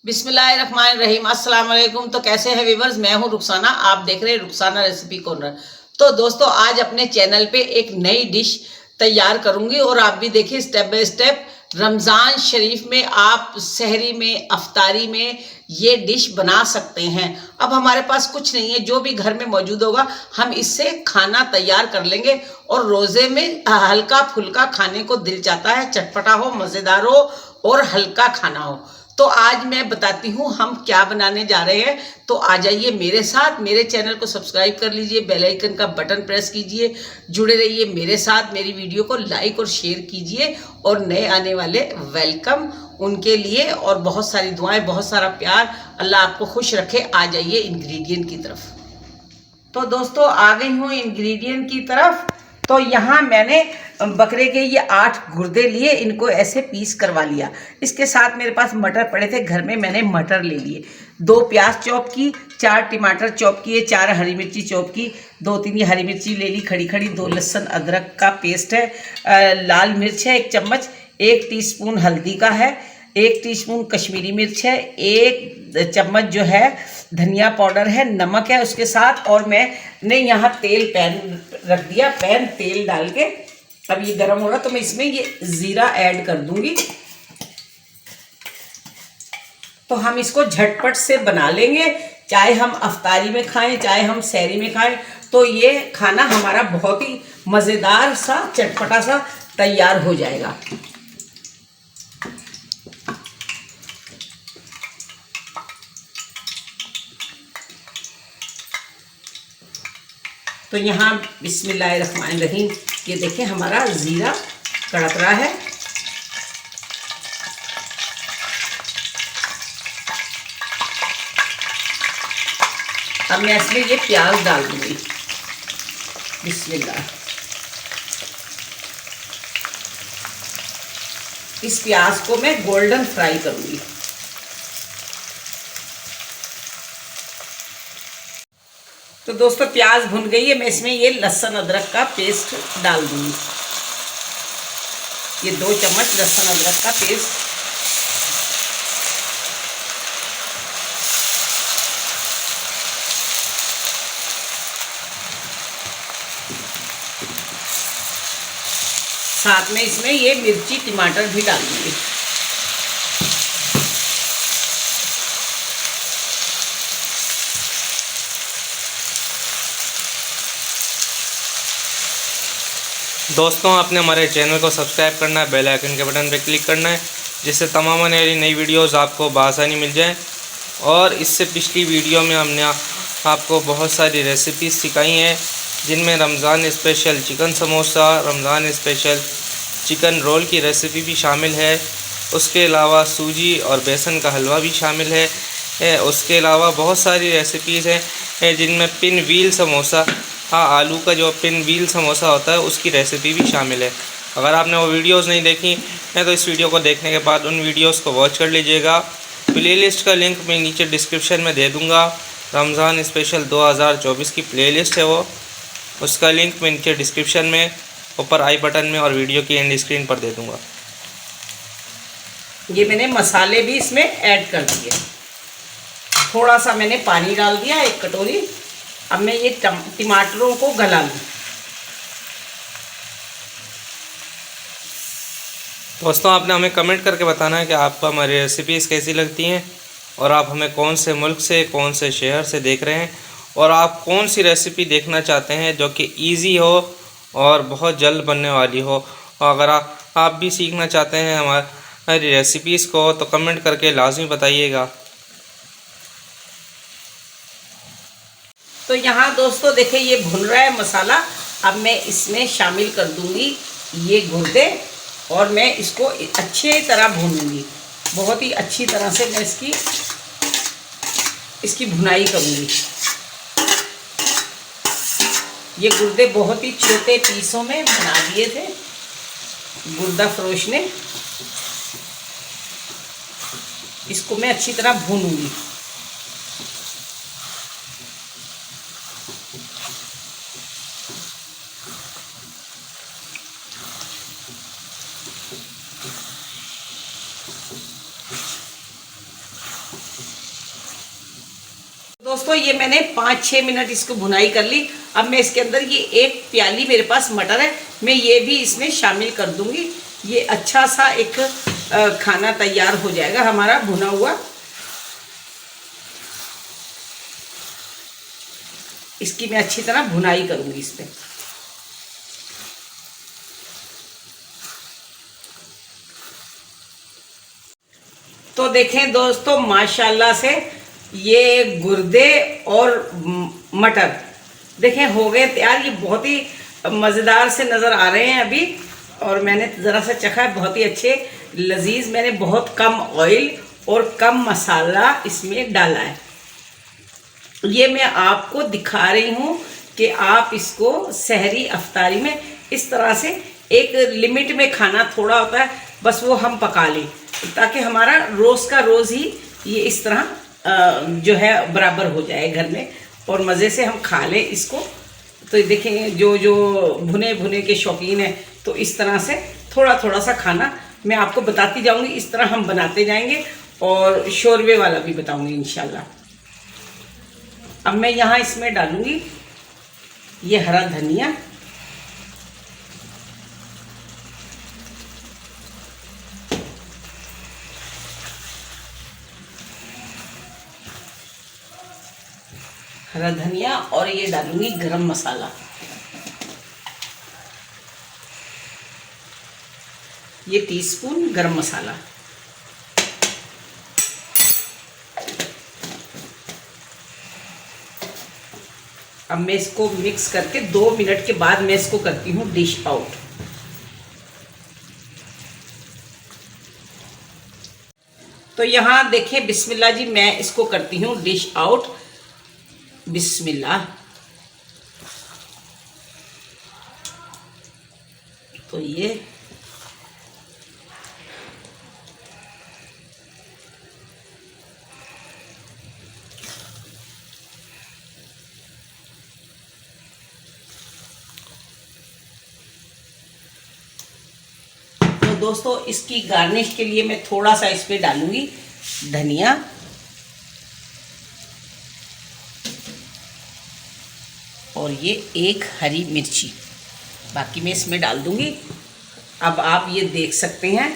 बिस्मिल्लाहिर्रहमानिर्रहीम। अस्सलाम वालेकुम। तो कैसे हैं व्यूवर्स, मैं हूं रुखसाना, आप देख रहे हैं रुखसाना रेसिपी कॉर्नर। तो दोस्तों, आज अपने चैनल पे एक नई डिश तैयार करूंगी और आप भी देखिए स्टेप बाय स्टेप। रमज़ान शरीफ में आप सहरी में, अफ्तारी में ये डिश बना सकते हैं। अब हमारे पास कुछ नहीं है, जो भी घर में मौजूद होगा हम इससे खाना तैयार कर लेंगे। और रोज़े में हल्का फुल्का खाने को दिल चाहता है, चटपटा हो, मज़ेदार हो और हल्का खाना हो। तो आज मैं बताती हूँ हम क्या बनाने जा रहे हैं। तो आ जाइए मेरे साथ, मेरे चैनल को सब्सक्राइब कर लीजिए, बेल आइकन का बटन प्रेस कीजिए, जुड़े रहिए मेरे साथ, मेरी वीडियो को लाइक और शेयर कीजिए। और नए आने वाले वेलकम उनके लिए, और बहुत सारी दुआएं, बहुत सारा प्यार। अल्लाह आपको खुश रखे। आ जाइए इंग्रेडिएंट की तरफ। तो दोस्तों, आ गई हूँ इंग्रेडिएंट की तरफ। तो यहाँ मैंने बकरे के ये 8 गुर्दे लिए, इनको ऐसे पीस करवा लिया। इसके साथ मेरे पास मटर पड़े थे घर में, मैंने मटर ले लिए। 2 प्याज चॉप की, 4 टमाटर चॉप किए, 4 हरी मिर्ची चॉप की, 2-3 हरी मिर्ची ले ली खड़ी खड़ी, 2 लहसुन अदरक का पेस्ट है, लाल मिर्च है 1 चम्मच, 1 टीस्पून हल्दी का है, 1 टीस्पून कश्मीरी मिर्च है, 1 चम्मच जो है धनिया पाउडर है, नमक है उसके साथ। और मैंने यहाँ तेल पैन रख दिया, पैन तेल डाल के अब ये गर्म हो रहा, तो मैं इसमें ये ज़ीरा ऐड कर दूंगी। तो हम इसको झटपट से बना लेंगे, चाहे हम अफ्तारी में खाएं, चाहे हम सहरी में खाएं। तो ये खाना हमारा बहुत ही मज़ेदार सा, चटपटा सा तैयार हो जाएगा। तो यहाँ बिस्मिल्लाहिर्रहमानिर्रहीम, ये देखें हमारा ज़ीरा कड़क रहा है। अब मैं इसमें ये प्याज डाल दूंगी। बिस्मिल्लाह। इस प्याज को मैं गोल्डन फ्राई करूंगी। तो दोस्तों, प्याज भुन गई है, मैं इसमें ये लहसुन अदरक का पेस्ट डाल दूंगी। ये 2 चम्मच लहसुन अदरक का पेस्ट। साथ में इसमें ये मिर्ची टमाटर भी डाल दूंगी। दोस्तों, आपने हमारे चैनल को सब्सक्राइब करना है, बेल आइकन के बटन पर क्लिक करना है, जिससे तमाम नई वीडियोस आपको बआसानी मिल जाएं। और इससे पिछली वीडियो में हमने आपको बहुत सारी रेसिपीज़ सिखाई हैं, जिनमें Ramzan special chicken samosa, Ramzan special chicken roll की रेसिपी भी शामिल है। उसके अलावा सूजी और बेसन का हलवा भी शामिल है। उसके अलावा बहुत सारी रेसिपीज़ हैं जिनमें पिन व्हील समोसा, आलू का जो पिन व्हील समोसा होता है उसकी रेसिपी भी शामिल है। अगर आपने वो वीडियोस नहीं देखी हैं तो इस वीडियो को देखने के बाद उन वीडियोस को वॉच कर लीजिएगा। प्लेलिस्ट का लिंक मैं नीचे डिस्क्रिप्शन में दे दूँगा। रमज़ान स्पेशल 2024 की प्लेलिस्ट है वो, उसका लिंक मैं नीचे डिस्क्रिप्शन में, ऊपर आई बटन में और वीडियो की एंड स्क्रीन पर दे दूँगा। ये मैंने मसाले भी इसमें ऐड कर दिए। थोड़ा सा मैंने पानी डाल दिया, 1 कटोरी। अब मैं ये टमाटरों को गला लूँ। दोस्तों, आपने हमें कमेंट करके बताना है कि आपको हमारी रेसिपीज़ कैसी लगती हैं, और आप हमें कौन से मुल्क से, कौन से शहर से देख रहे हैं, और आप कौन सी रेसिपी देखना चाहते हैं जो कि इजी हो और बहुत जल्द बनने वाली हो। और अगर आप भी सीखना चाहते हैं हमारी रेसिपीज़ को तो कमेंट करके लाजमी बताइएगा। तो यहाँ दोस्तों देखिए ये भुन रहा है मसाला। अब मैं इसमें शामिल कर दूंगी ये गुर्दे, और मैं इसको अच्छी तरह भूनूंगी। बहुत ही अच्छी तरह से मैं इसकी भुनाई करूंगी। ये गुर्दे बहुत ही छोटे पीसों में बना दिए थे गुर्दा फरोश ने। इसको मैं अच्छी तरह भूनूंगी। दोस्तों ये मैंने 5-6 मिनट इसको भुनाई कर ली। अब मैं इसके अंदर ये 1 प्याली मेरे पास मटर है, मैं ये भी इसमें शामिल कर दूंगी। ये अच्छा सा एक खाना तैयार हो जाएगा हमारा भुना हुआ। इसकी मैं अच्छी तरह भुनाई करूंगी इसमें। तो देखें दोस्तों, माशाल्लाह से ये गुर्दे और मटर देखें हो गए तैयार। ये बहुत ही मज़ेदार से नज़र आ रहे हैं अभी, और मैंने ज़रा सा चखा है, बहुत ही अच्छे लजीज। मैंने बहुत कम ऑयल और कम मसाला इसमें डाला है। ये मैं आपको दिखा रही हूँ कि आप इसको सहरी अफ्तारी में इस तरह से एक लिमिट में खाना थोड़ा होता है, बस वो हम पका लें ताकि हमारा रोज़ का रोज़ ही ये इस तरह जो है बराबर हो जाए घर में और मज़े से हम खा लें इसको। तो देखें जो जो भुने भुने के शौकीन हैं तो इस तरह से थोड़ा थोड़ा सा खाना मैं आपको बताती जाऊंगी। इस तरह हम बनाते जाएंगे और शोरबे वाला भी बताऊंगी इंशाल्लाह। अब मैं यहाँ इसमें डालूंगी ये हरा धनिया, और ये डालूंगी गरम मसाला। ये टीस्पून गरम मसाला। अब मैं इसको मिक्स करके 2 मिनट के बाद मैं इसको करती हूँ डिश आउट। तो यहाँ देखें, बिस्मिल्लाह जी, मैं इसको करती हूँ डिश आउट। बिस्मिल्लाह। तो ये तो दोस्तों इसकी गार्निश के लिए मैं थोड़ा सा इसमें डालूंगी धनिया, और ये 1 हरी मिर्ची, बाकी मैं इसमें डाल दूंगी। अब आप ये देख सकते हैं,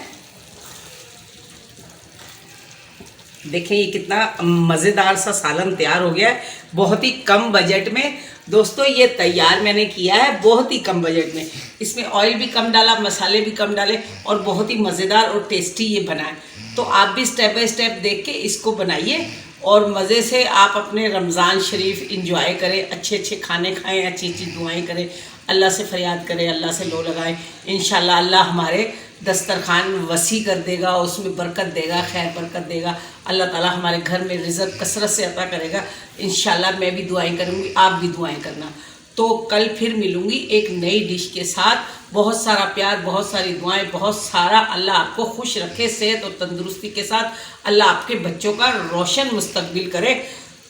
देखें ये कितना मज़ेदार सा सालन तैयार हो गया है बहुत ही कम बजट में। दोस्तों ये तैयार मैंने किया है बहुत ही कम बजट में। इसमें ऑयल भी कम डाला, मसाले भी कम डाले और बहुत ही मज़ेदार और टेस्टी ये बना है। तो आप भी स्टेप बाय स्टेप देख के इसको बनाइए और मज़े से आप अपने रमज़ान शरीफ इंजॉय करें, अच्छे अच्छे खाने खाएं, अच्छी अच्छी दुआएं करें, अल्लाह से फरियाद करें, अल्लाह से लो लगाएं। इंशाल्लाह अल्लाह हमारे दस्तरखान वसी कर देगा, उसमें बरकत देगा, खैर बरकत देगा। अल्लाह ताला हमारे घर में रिज़्क़ कसरत से अता करेगा। इंशाल्लाह मैं भी दुआएं करूँगी, आप भी दुआएं करना। तो कल फिर मिलूँगी एक नई डिश के साथ। बहुत सारा प्यार, बहुत सारी दुआएं, बहुत सारा अल्लाह आपको खुश रखे, सेहत और तंदुरुस्ती के साथ। अल्लाह आपके बच्चों का रोशन मुस्तकबिल करे।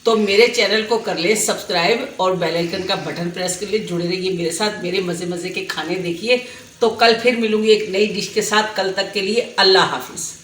तो मेरे चैनल को कर ले सब्सक्राइब और बेल आइकन का बटन प्रेस कर ले, जुड़े रहिए मेरे साथ, मेरे मज़े मज़े के खाने देखिए। तो कल फिर मिलूँगी एक नई डिश के साथ। कल तक के लिए अल्लाह हाफिज़।